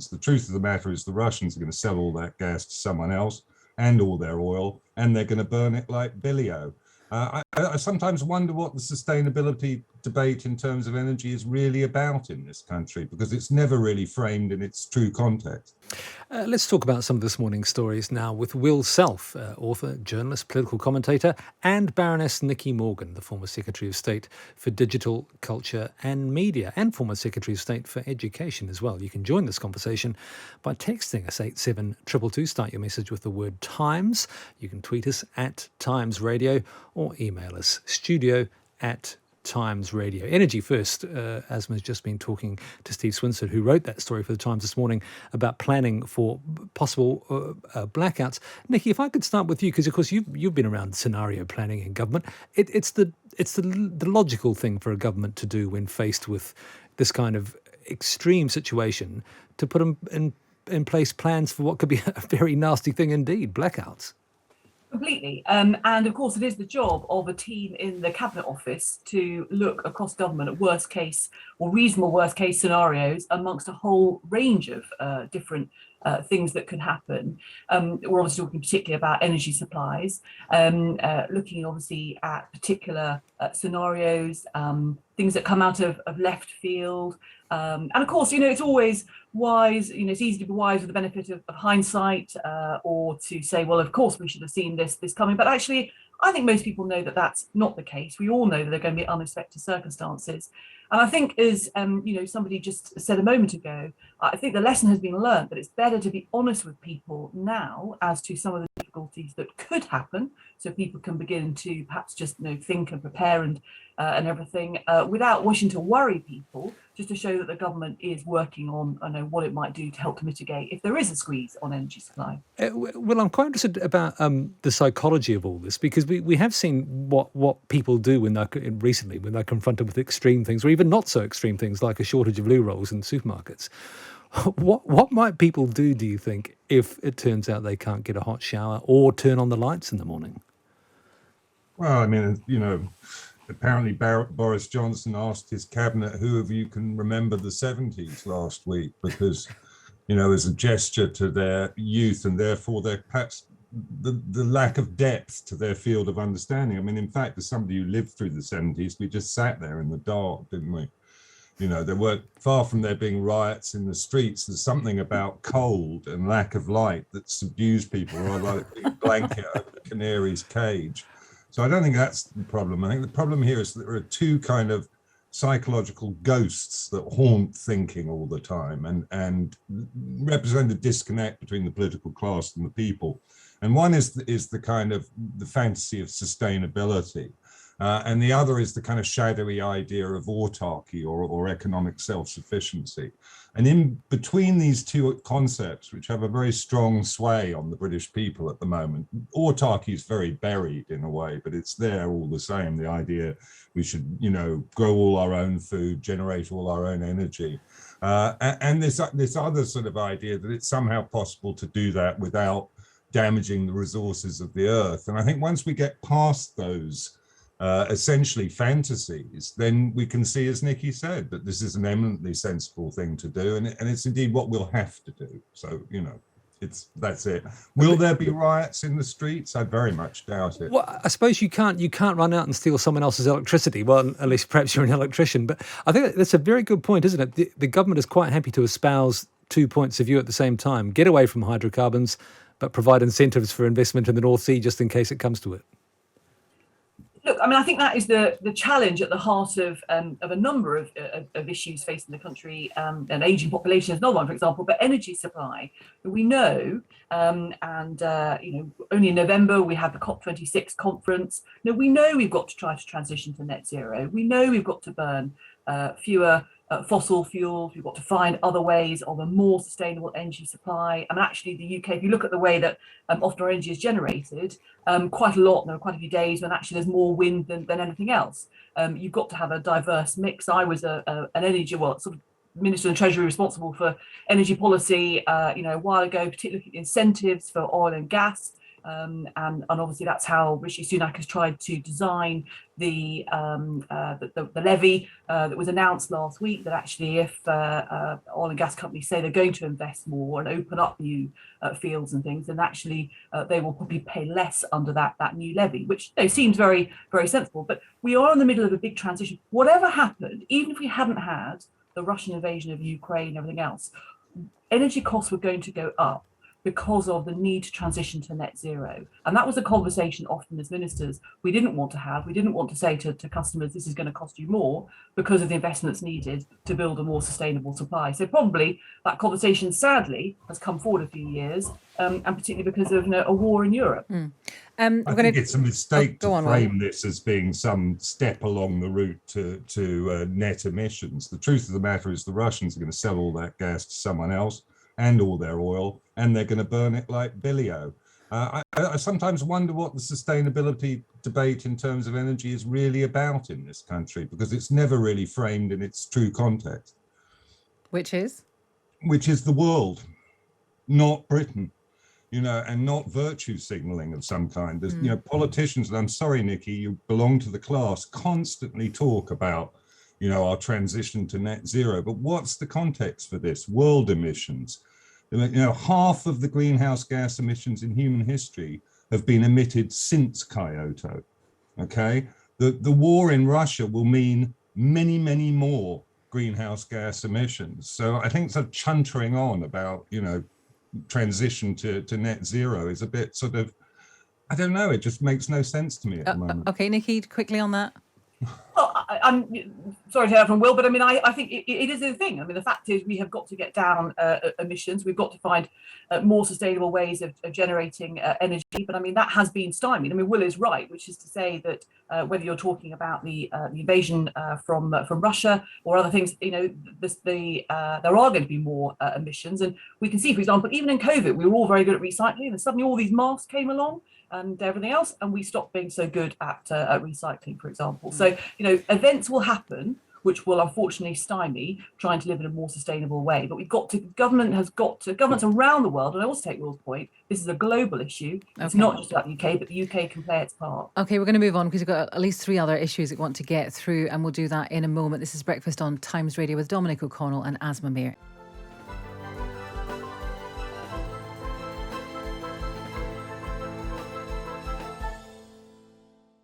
Russians. The truth of the matter is the Russians are going to sell all that gas to someone else and all their oil, and they're going to burn it like Billio. I sometimes wonder what the sustainability debate in terms of energy is really about in this country, because it's never really framed in its true context. Let's talk about some of this morning's stories now with Will Self, author, journalist, political commentator, and Baroness Nicky Morgan, the former Secretary of State for Digital, Culture and Media, and former Secretary of State for Education as well. You can join this conversation by texting us 87222. Start your message with the word Times. You can tweet us at Times Radio or email us studio@Times Radio. Energy first. Asma's just been talking to Steve Swinsford, who wrote that story for the Times this morning about planning for possible blackouts. Nicky, if I could start with you, because of course you've been around scenario planning in government. It's the logical thing for a government to do when faced with this kind of extreme situation, to put in place plans for what could be a very nasty thing indeed, blackouts. Completely. And of course, it is the job of a team in the Cabinet Office to look across government at worst case or reasonable worst case scenarios amongst a whole range of different things that could happen. We're obviously talking particularly about energy supplies, looking obviously at particular scenarios, things that come out of left field. And of course, it's always wise, it's easy to be wise with the benefit of hindsight, or to say, well, of course we should have seen this coming. But actually, I think most people know that that's not the case. We all know that there are going to be unexpected circumstances. And I think, as somebody just said a moment ago, I think the lesson has been learned that it's better to be honest with people now as to some of the difficulties that could happen, so people can begin to perhaps just think and prepare and everything, without wishing to worry people, just to show that the government is working on what it might do to help to mitigate if there is a squeeze on energy supply. Well, I'm quite interested about the psychology of all this, because we have seen what people do when they're confronted with extreme things, or even not so extreme things like a shortage of loo rolls in supermarkets. What might people do you think, if it turns out they can't get a hot shower or turn on the lights in the morning? Well, I mean, apparently Boris Johnson asked his cabinet, who of you can remember the 70s last week, because, as a gesture to their youth and therefore their perhaps the lack of depth to their field of understanding. I mean, in fact, as somebody who lived through the 70s, we just sat there in the dark, didn't we? There weren't, far from there being riots in the streets, there's something about cold and lack of light that subdues people, or like a big blanket over the canary's cage. So I don't think that's the problem. I think the problem here is that there are two kind of psychological ghosts that haunt thinking all the time and represent a disconnect between the political class and the people. And one is the kind of the fantasy of sustainability. And the other is the kind of shadowy idea of autarky or economic self-sufficiency. And in between these two concepts, which have a very strong sway on the British people at the moment, autarky is very buried in a way, but it's there all the same. The idea we should, grow all our own food, generate all our own energy. And this other sort of idea that it's somehow possible to do that without damaging the resources of the earth. And I think once we get past those essentially fantasies, then we can see, as Nicky said, that this is an eminently sensible thing to do, and it's indeed what we'll have to do. So, that's it. Will there be riots in the streets? I very much doubt it. Well, I suppose you can't run out and steal someone else's electricity. Well, at least perhaps you're an electrician. But I think that's a very good point, isn't it? The government is quite happy to espouse two points of view at the same time: get away from hydrocarbons, but provide incentives for investment in the North Sea just in case it comes to it. Look, I mean, I think that is the challenge at the heart of a number of issues facing the country. An ageing population is another one, for example, but energy supply. We know, only in November we had the COP26 conference. We know we've got to try to transition to net zero. We know we've got to burn fewer fossil fuels. We've got to find other ways of a more sustainable energy supply. I mean, actually, the UK, if you look at the way that often our energy is generated, quite a lot, there are quite a few days when actually there's more wind than anything else. You've got to have a diverse mix. I was an energy, sort of Minister of the Treasury responsible for energy policy, a while ago, particularly looking at incentives for oil and gas. And obviously that's how Rishi Sunak has tried to design the levy that was announced last week, that actually if oil and gas companies say they're going to invest more and open up new fields and things, then actually they will probably pay less under that new levy, which seems very, very sensible. But we are in the middle of a big transition. Whatever happened, even if we hadn't had the Russian invasion of Ukraine and everything else, energy costs were going to go up because of the need to transition to net zero. And that was a conversation often as ministers we didn't want to have. We didn't want to say to customers, this is going to cost you more because of the investments needed to build a more sustainable supply. So probably that conversation, sadly, has come forward a few years, and particularly because of a war in Europe. I think it's a mistake to frame Will. this as being some step along the route to net emissions. The truth of the matter is the Russians are going to sell all that gas to someone else and all their oil, and they're going to burn it like Billio. I sometimes wonder what the sustainability debate in terms of energy is really about in this country, because it's never really framed in its true context. Which is? Which is the world, not Britain, and not virtue signaling of some kind. There's, politicians, and I'm sorry, Nicky, you belong to the class, constantly talk about our transition to net zero. But what's the context for this? World emissions. Half of the greenhouse gas emissions in human history have been emitted since Kyoto. Okay, the war in Russia will mean many, many more greenhouse gas emissions. So I think sort of chuntering on about transition to net zero is a bit sort of, I don't know, it just makes no sense to me at the moment. Okay, Nicky, quickly on that. Well, I'm sorry to hear from Will, but I mean, I think it is a thing. I mean, the fact is we have got to get down emissions. We've got to find more sustainable ways of generating energy. But I mean, that has been stymied. I mean, Will is right, which is to say that whether you're talking about the invasion from Russia or other things, there are going to be more emissions. And we can see, for example, even in COVID, we were all very good at recycling, and suddenly all these masks came along and everything else, and we stopped being so good at recycling, for example. So, events will happen which will unfortunately stymie trying to live in a more sustainable way. But governments around the world, and I also take Will's point, this is a global issue. It's not just about the UK, but the UK can play its part. Okay, we're going to move on because we've got at least 3 other issues that we want to get through, and we'll do that in a moment. This is Breakfast on Times Radio with Dominic O'Connell and Asma Mir.